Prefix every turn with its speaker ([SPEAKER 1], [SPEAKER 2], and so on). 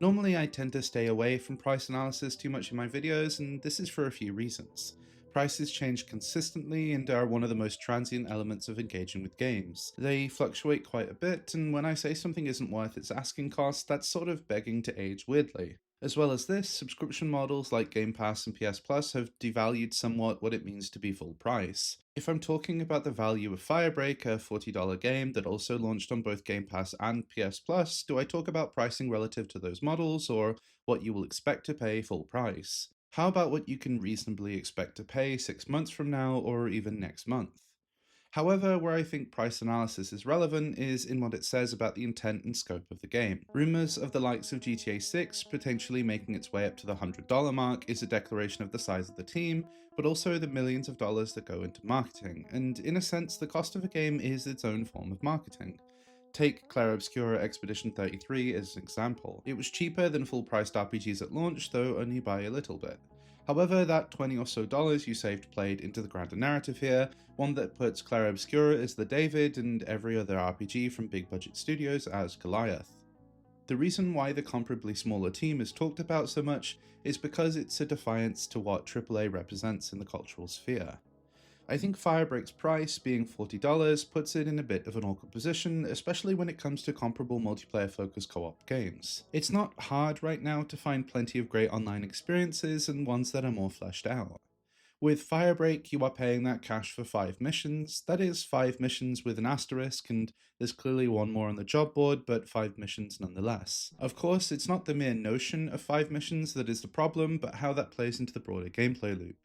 [SPEAKER 1] Normally, I tend to stay away from price analysis too much in my videos, and this is for a few reasons. Prices change consistently and are one of the most transient elements of engaging with games. They fluctuate quite a bit, and when I say something isn't worth its asking cost, that's sort of begging to age weirdly. As well as this, subscription models like Game Pass and PS Plus have devalued somewhat what it means to be full price. If I'm talking about the value of Firebreak, a $40 game that also launched on both Game Pass and PS Plus, do I talk about pricing relative to those models, or what you will expect to pay full price? How about what you can reasonably expect to pay 6 months from now, or even next month? However, where I think price analysis is relevant is in what it says about the intent and scope of the game. Rumors of the likes of GTA 6 potentially making its way up to the $100 mark is a declaration of the size of the team, but also the millions of dollars that go into marketing, and in a sense, the cost of a game is its own form of marketing. Take Clair Obscura Expedition 33 as an example. It was cheaper than full-priced RPGs at launch, though only by a little bit. However, that $20 or so you saved played into the grander narrative here, one that puts Clair Obscura as the David and every other RPG from big budget studios as Goliath. The reason why the comparably smaller team is talked about so much is because it's a defiance to what AAA represents in the cultural sphere. I think Firebreak's price, being $40, puts it in a bit of an awkward position, especially when it comes to comparable multiplayer-focused co-op games. It's not hard right now to find plenty of great online experiences and ones that are more fleshed out. With Firebreak, you are paying that cash for 5 missions. That is 5 missions with an asterisk, and there's clearly one more on the job board, but 5 missions nonetheless. Of course, it's not the mere notion of 5 missions that is the problem, but how that plays into the broader gameplay loop.